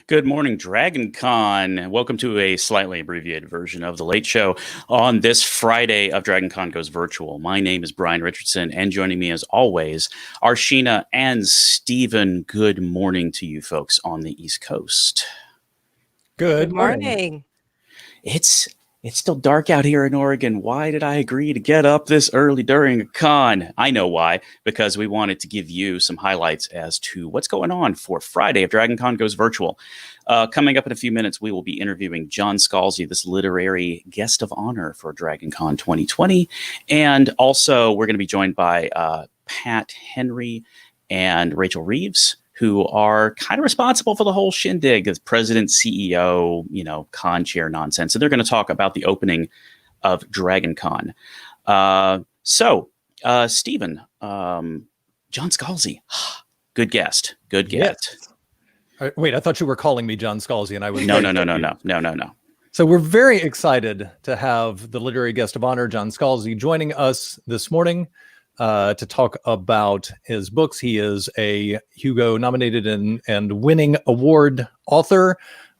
Good morning, DragonCon. Welcome to a slightly abbreviated version of The Late Show on this Friday of DragonCon Goes Virtual. My name is Brian Richardson, and joining me as always are Sheena and Steven. Good morning to you folks on the East Coast. Good morning. It's still dark out here in Oregon. Why did I agree to get up this early during a con? I know why, because we wanted to give you some highlights as to what's going on for Friday of DragonCon Goes Virtual. Coming up in a few minutes, we will be interviewing John Scalzi, this literary guest of honor for DragonCon 2020. And also, we're going to be joined by Pat Henry and Rachel Reeves, who are kind of responsible for the whole shindig as president, CEO, con chair nonsense. So they're going to talk about the opening of DragonCon. Steven, John Scalzi, good guest. Good guest. Yes. Wait, I thought you were calling me John Scalzi, and I was No. So we're very excited to have the literary guest of honor, John Scalzi, joining us this morning to talk about his books. He is a Hugo nominated and winning award author,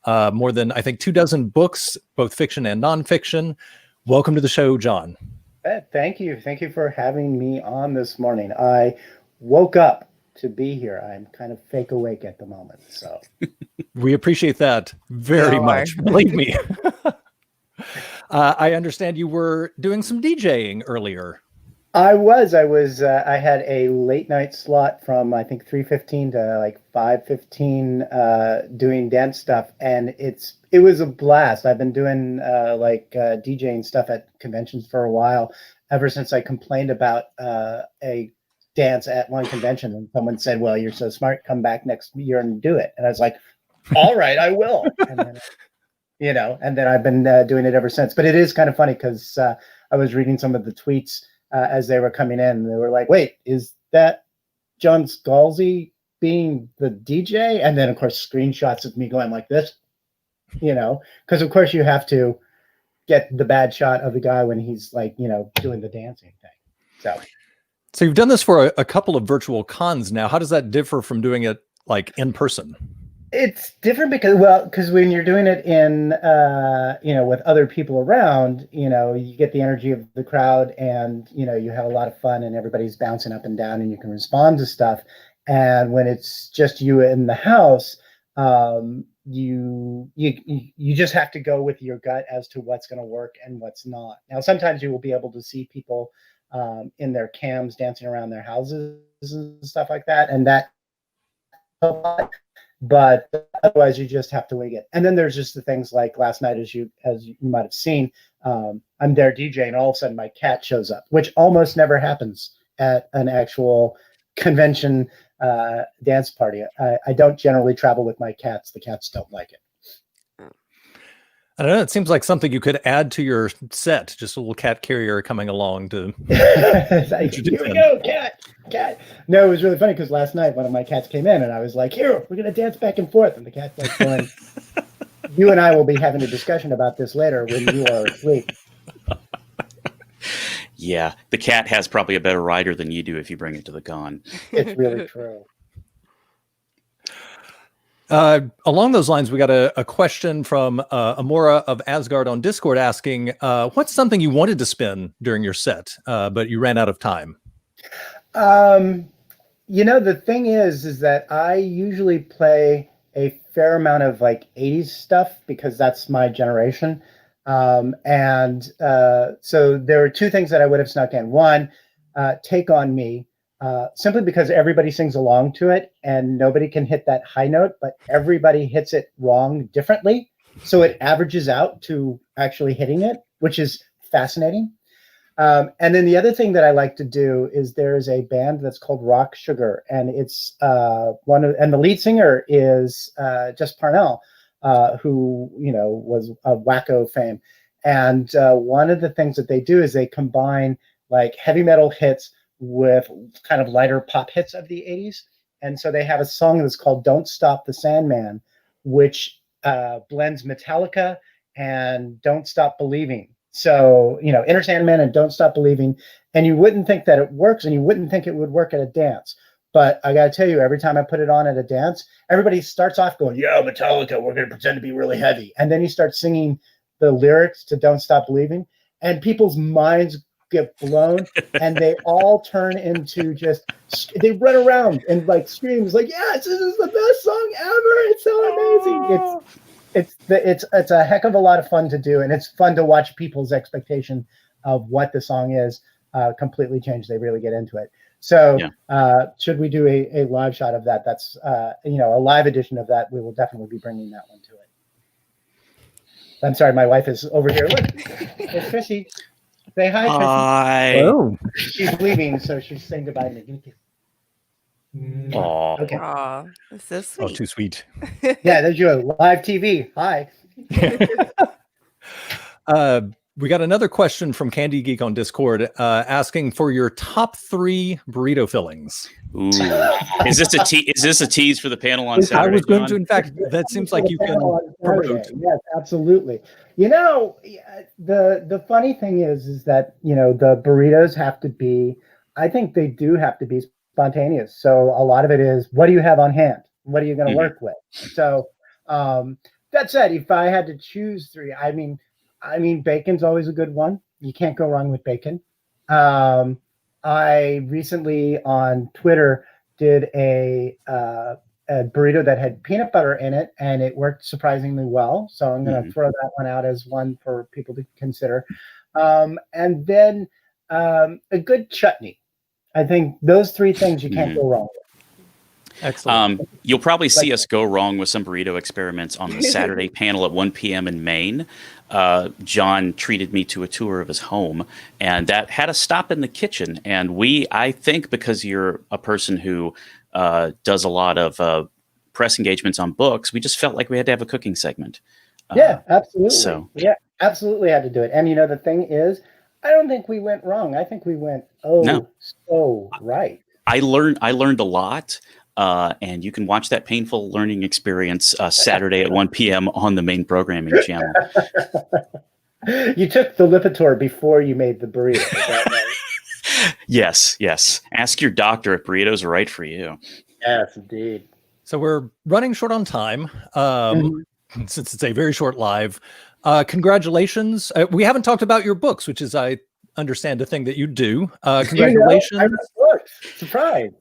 more than, I think, 24 books, both fiction and nonfiction. Welcome to the show, John. Thank you. Thank you for having me on this morning. I woke up to be here. I'm kind of fake awake at the moment. So we appreciate that very much. Believe me. I understand you were doing some DJing earlier. I had a late night slot from, I think, 3:15 to like 5:15 doing dance stuff. And it was a blast. I've been doing DJing stuff at conventions for a while, ever since I complained about a dance at one convention. And someone said, well, you're so smart, come back next year and do it. And I was like, all right, I will. And then, and then I've been doing it ever since. But it is kind of funny because I was reading some of the tweets as they were coming in. They were like, wait, is that John Scalzi being the DJ? And then, of course, screenshots of me going like this, because, of course, you have to get the bad shot of the guy when he's like, doing the dancing thing. So you've done this for a couple of virtual cons now. How does that differ from doing it like in person? It's different because when you're doing it in, with other people around, you get the energy of the crowd and, you have a lot of fun and everybody's bouncing up and down and you can respond to stuff. And when it's just you in the house, you just have to go with your gut as to what's going to work and what's not. Now, sometimes you will be able to see people in their cams dancing around their houses and stuff like that. And that, but otherwise you just have to wing it. And then there's just the things like last night, as you might have seen, I'm there DJing, and all of a sudden my cat shows up, which almost never happens at an actual convention dance party. I don't generally travel with my cats. The cats don't like it. I don't know. It seems like something you could add to your set. Just a little cat carrier coming along to. Like, here we go, cat. No, it was really funny because last night one of my cats came in and I was like, "Here, we're gonna dance back and forth," and the cat's like going. You and I will be having a discussion about this later when you are asleep. Yeah, the cat has probably a better rider than you do if you bring it to the con. It's really true. Along those lines, we got a question from Amora of Asgard on Discord asking, what's something you wanted to spin during your set, but you ran out of time? The thing is that I usually play a fair amount of like 80s stuff because that's my generation. So there were two things that I would have snuck in. One, Take On Me. Simply because everybody sings along to it and nobody can hit that high note, but everybody hits it wrong differently. So it averages out to actually hitting it, which is fascinating. And then the other thing that I like to do is there's a band that's called Rock Sugar, and it's and the lead singer is Jess Parnell, who was a Wacko fame. And one of the things that they do is they combine like heavy metal hits with kind of lighter pop hits of the 80s. And so they have a song that's called Don't Stop the Sandman, which blends Metallica and Don't Stop Believing. So, Enter Sandman and Don't Stop Believing. And you wouldn't think that it works and you wouldn't think it would work at a dance. But I got to tell you, every time I put it on at a dance, everybody starts off going, "Yeah, Metallica, we're going to pretend to be really heavy." And then you start singing the lyrics to Don't Stop Believing, and people's minds get blown, and they all turn into they run around and like screams like, "Yes, this is the best song ever. It's so amazing." It's a heck of a lot of fun to do, and it's fun to watch people's expectation of what the song is completely change. They really get into it. So should we do a live shot of that? That's a live edition of that. We will definitely be bringing that one to it. I'm sorry, my wife is over here. Look, it's Fishy. Say hi, Fishy. Hi. Oh, She's leaving, so she's saying goodbye to me. Give me a kiss. Aw. Okay. Aw, that's so oh, sweet. too sweet. Yeah, there's your live TV. Hi. We got another question from Candy Geek on Discord asking for your top 3 burrito fillings. Ooh. Is this a tease for the panel on Saturday? I was going John? to, in fact, that seems like you can promote. Yes, absolutely. The funny thing is that, the burritos have to be, I think they do have to be spontaneous. So a lot of it is, what do you have on hand? What are you going to work with? So that said, if I had to choose 3, I mean, bacon's always a good one. You can't go wrong with bacon. I recently on Twitter did a burrito that had peanut butter in it, and it worked surprisingly well. So I'm going to throw that one out as one for people to consider. And then a good chutney. I think those 3 things you can't go wrong with. Excellent. You'll probably see us go wrong with some burrito experiments on the Saturday panel at 1 p.m. in Maine. John treated me to a tour of his home, and that had us stop in the kitchen. And I think because you're a person who does a lot of press engagements on books, we just felt like we had to have a cooking segment. Yeah, absolutely. So yeah, absolutely had to do it. And the thing is, I don't think we went wrong. I think we went so right. I learned a lot. And you can watch that painful learning experience Saturday at 1 p.m. on the main programming channel. You took the Lipitor before you made the burrito. Is that right? Yes. Ask your doctor if burritos are right for you. Yes, indeed. So we're running short on time since it's a very short live. Congratulations. We haven't talked about your books, which is, I understand, a thing that you do. Congratulations. I wrote books. Surprise.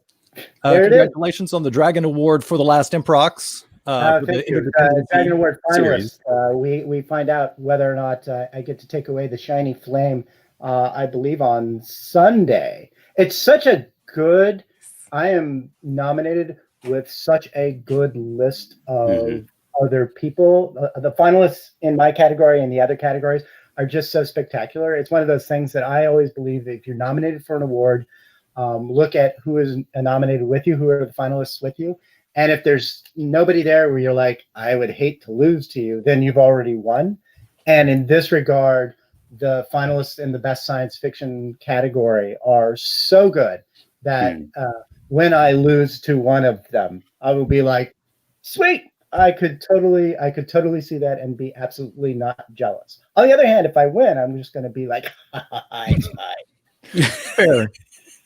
Congratulations on the Dragon Award for the last Improx. Thank you. Dragon Award finalists. We find out whether or not I get to take away the shiny flame, I believe, on Sunday. It's such a good, I am nominated with such a good list of other people. The finalists in my category and the other categories are just so spectacular. It's one of those things that I always believe that if you're nominated for an award, look at who is nominated with you, who are the finalists with you. And if there's nobody there where you're like, I would hate to lose to you, then you've already won. And in this regard, the finalists in the best science fiction category are so good that when I lose to one of them, I will be like, sweet, I could totally see that and be absolutely not jealous. On the other hand, if I win, I'm just going to be like, it's fine. Fair.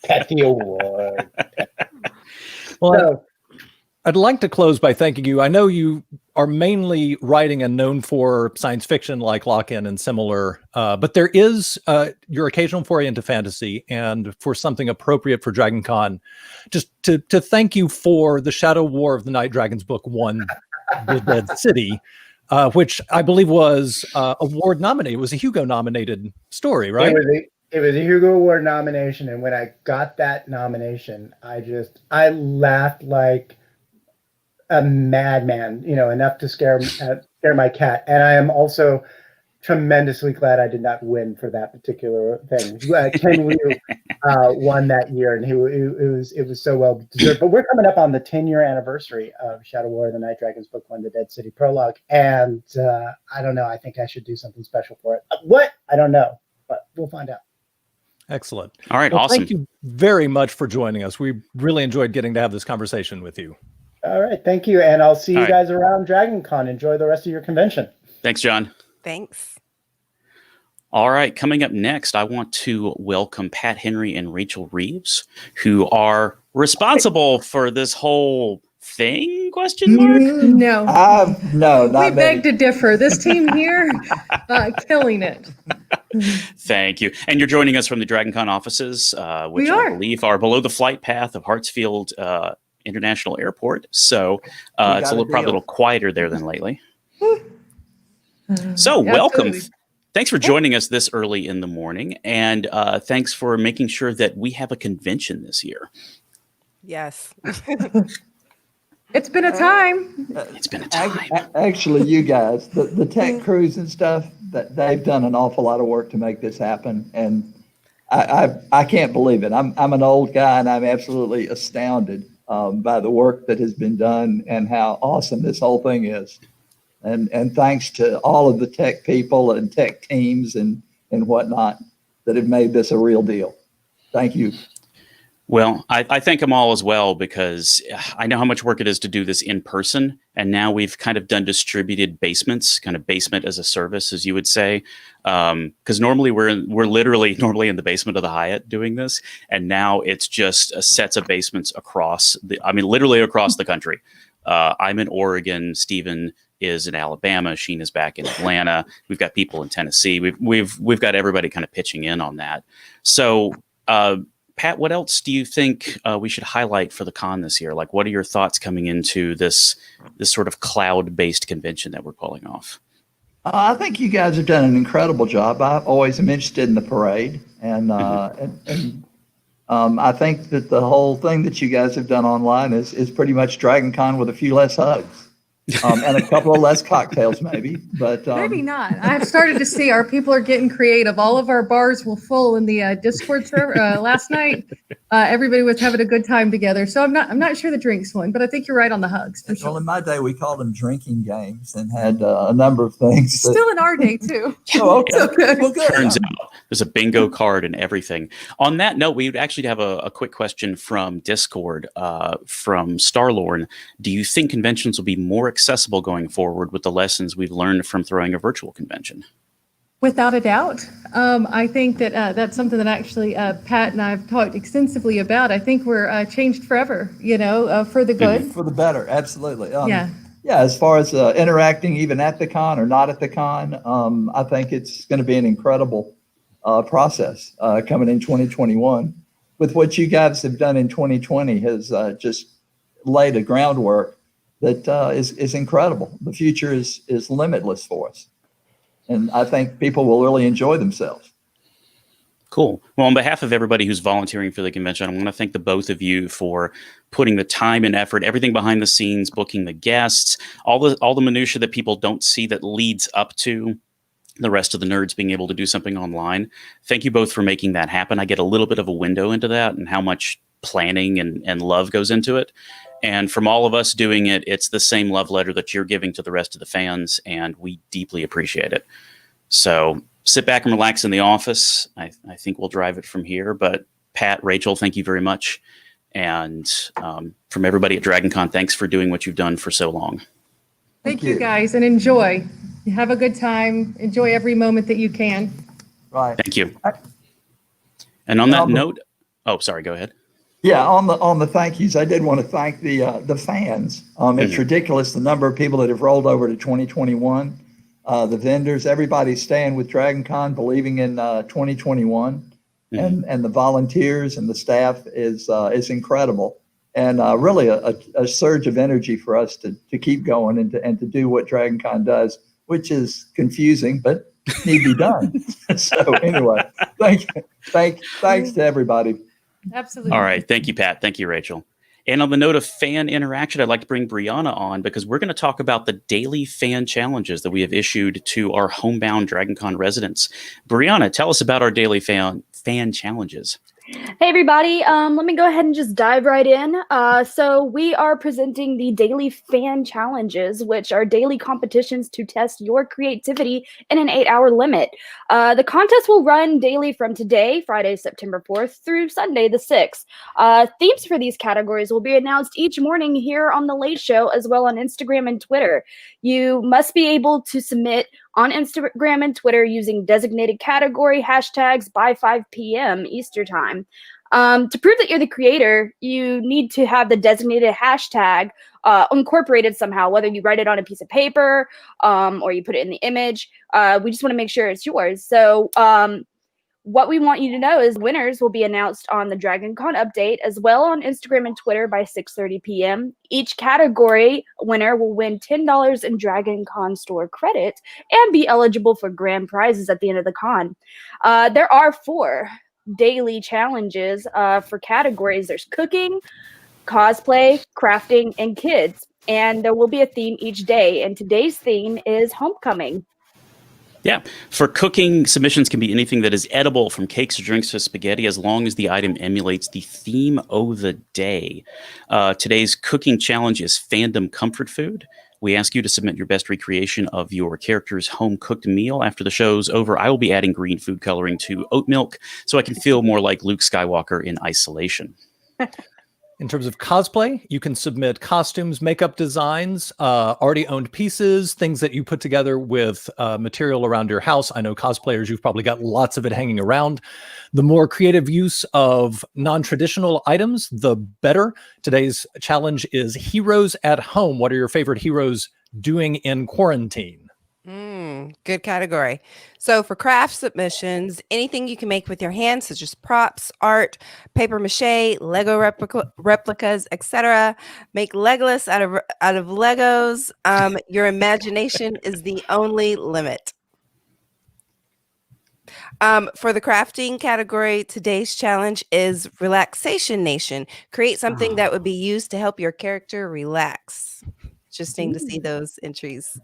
Get the award. Well, So, I'd like to close by thanking you. I know you are mainly writing and known for science fiction like Lock-In and similar, but there is your occasional foray into fantasy, and for something appropriate for DragonCon, just to thank you for the Shadow War of the Night Dragons book 1, The Dead City, which I believe was award nominated. It was a Hugo nominated story, right? It was a Hugo Award nomination, and when I got that nomination, I laughed like a madman, enough to scare my cat. And I am also tremendously glad I did not win for that particular thing. Ken Liu won that year, and it was so well deserved. But we're coming up on the 10-year anniversary of Shadow War of the Night Dragons book 1, The Dead City Prologue, and I don't know. I think I should do something special for it. What? I don't know, but we'll find out. Excellent. All right, well, awesome. Thank you very much for joining us. We really enjoyed getting to have this conversation with you. All right, thank you, and I'll see you guys around DragonCon. Enjoy the rest of your convention. Thanks, John. Thanks. All right, coming up next, I want to welcome Pat Henry and Rachel Reeves, who are responsible for this whole thing, question mark? No. No, We not beg me. to differ. This team here, killing it. Thank you. And you're joining us from the DragonCon offices, which We I are. believe are below the flight path of Hartsfield International Airport. So it's probably a little quieter there than lately. So welcome. Absolutely. Thanks for joining us this early in the morning. And thanks for making sure that we have a convention this year. Yes. It's been a time. It's been a time. Actually, you guys, the tech crews and stuff, that they've done an awful lot of work to make this happen, and I can't believe it. I'm an old guy, and I'm absolutely astounded by the work that has been done and how awesome this whole thing is. And thanks to all of the tech people and tech teams and whatnot that have made this a real deal. Thank you. Well, I thank them all as well, because I know how much work it is to do this in person. And now we've kind of done distributed basements, kind of basement as a service, as you would say. Because normally we're literally in the basement of the Hyatt doing this. And now it's just sets of basements literally across the country. I'm in Oregon. Stephen is in Alabama. Sheen is back in Atlanta. We've got people in Tennessee. We've got everybody kind of pitching in on that. So, Pat, what else do you think we should highlight for the con this year? Like, what are your thoughts coming into this sort of cloud-based convention that we're pulling off? I think you guys have done an incredible job. I always am interested in the parade, and I think that the whole thing that you guys have done online is pretty much DragonCon with a few less hugs. And a couple of less cocktails, maybe, but Maybe not. I've started to see our people are getting creative. All of our bars were full in the Discord server last night. Everybody was having a good time together. So I'm not sure the drinks won, but I think you're right on the hugs. For well, sure. in my day, we called them drinking games and had a number of things. Still in our day too. Oh, okay. So good. Well, good. Turns out there's a bingo card and everything. On that note, we would actually have a quick question from Discord from Starlorn. Do you think conventions will be more accessible going forward with the lessons we've learned from throwing a virtual convention? Without a doubt. I think that that's something that actually Pat and I have talked extensively about. I think we're changed forever, for the good. For the better, absolutely. Yeah. Yeah, as far as interacting even at the con or not at the con, I think it's going to be an incredible process coming in 2021. With what you guys have done in 2020 has just laid a groundwork that is incredible. The future is limitless for us. And I think people will really enjoy themselves. Cool. Well, on behalf of everybody who's volunteering for the convention, I want to thank the both of you for putting the time and effort, everything behind the scenes, booking the guests, all the minutia that people don't see that leads up to the rest of the nerds being able to do something online. Thank you both for making that happen. I get a little bit of a window into that and how much planning and love goes into it. And from all of us doing it, it's the same love letter that you're giving to the rest of the fans, and we deeply appreciate it. So sit back and relax in the office. I think we'll drive it from here. But Pat, Rachel, thank you very much. And from everybody at DragonCon, thanks for doing what you've done for so long. Thank you guys, and enjoy. Have a good time. Enjoy every moment that you can. Right. Thank you. And on that note, sorry, go ahead. Yeah, on the thank yous, I did want to thank the fans. It's ridiculous the number of people that have rolled over to 2021. The vendors, everybody's staying with DragonCon, believing in 2021, and the volunteers and the staff is incredible, and really a surge of energy for us to keep going and to do what DragonCon does, which is confusing but need to be done. So anyway, thanks to everybody. Absolutely. All right. Thank you, Pat. Thank you, Rachel. And on the note of fan interaction, I'd like to bring Brianna on because we're going to talk about the daily fan challenges that we have issued to our homebound DragonCon residents. Brianna, tell us about our daily fan challenges. Hey everybody, let me go ahead and just dive right in. So we are presenting the daily fan challenges, which are daily competitions to test your creativity in an 8-hour limit. The contest will run daily from today, Friday, September 4th, through Sunday, the 6th. Themes for these categories will be announced each morning here on The Late Show, as well on Instagram and Twitter. You must be able to submit on Instagram and Twitter using designated category hashtags by 5 p.m. Eastern Time. To prove that you're the creator, you need to have the designated hashtag incorporated somehow, whether you write it on a piece of paper or you put it in the image. We just want to make sure it's yours. So what we want you to know is winners will be announced on the DragonCon update as well on Instagram and Twitter by 6:30 p.m. Each category winner will win $10 in DragonCon store credit and be eligible for grand prizes at the end of the con. There are 4 daily challenges for categories. There's cooking, cosplay, crafting, and kids. And there will be a theme each day. And today's theme is homecoming. Yeah. For cooking, submissions can be anything that is edible, from cakes to drinks to spaghetti, as long as the item emulates the theme of the day. Today's cooking challenge is fandom comfort food. We ask you to submit your best recreation of your character's home-cooked meal. After the show's over, I will be adding green food coloring to oat milk so I can feel more like Luke Skywalker in isolation. In terms of cosplay, you can submit costumes, makeup designs, already owned pieces, things that you put together with material around your house. I know cosplayers, you've probably got lots of it hanging around. The more creative use of non-traditional items, the better. Today's challenge is heroes at home. What are your favorite heroes doing in quarantine? Good category. So for craft submissions, anything you can make with your hands, such as props, art, paper mache, Lego replicas, etc. Make Legolas out of Legos. Your imagination is the only limit. For the crafting category, today's challenge is Relaxation Nation. Create something that would be used to help your character relax. Interesting to see those entries.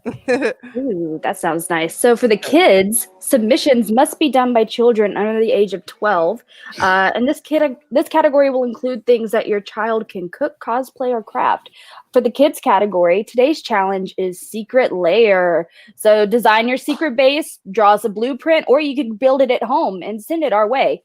Ooh, that sounds nice. So for the kids, submissions must be done by children under the age of 12. And this category will include things that your child can cook, cosplay, or craft. For the kids category, today's challenge is Secret Lair. So design your secret base, draw us a blueprint, or you can build it at home and send it our way.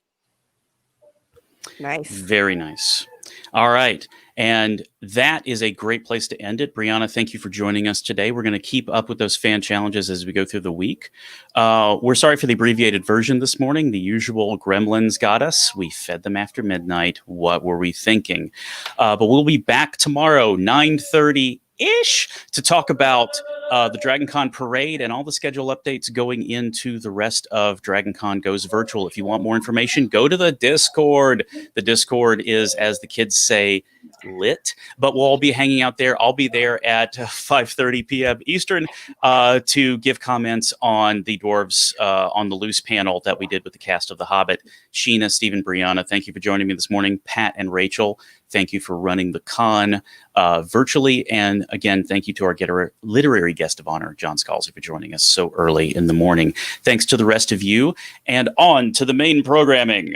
Nice. Very nice. All right. And that is a great place to end it. Brianna, thank you for joining us today. We're going to keep up with those fan challenges as we go through the week. We're sorry for the abbreviated version this morning. The usual gremlins got us. We fed them after midnight. What were we thinking? But we'll be back tomorrow, 9:30-ish, to talk about the DragonCon parade and all the schedule updates going into the rest of DragonCon Goes Virtual. If you want more information, go to the Discord. The Discord is, as the kids say, lit, but we'll all be hanging out there. I'll be there at 5:30 p.m. Eastern to give comments on the Dwarves on the Loose panel that we did with the cast of The Hobbit. Sheena, Stephen, Brianna, thank you for joining me this morning. Pat and Rachel, thank you for running the con virtually. And again, thank you to our literary guest of honor, John Scalzi, for joining us so early in the morning. Thanks to the rest of you, and on to the main programming.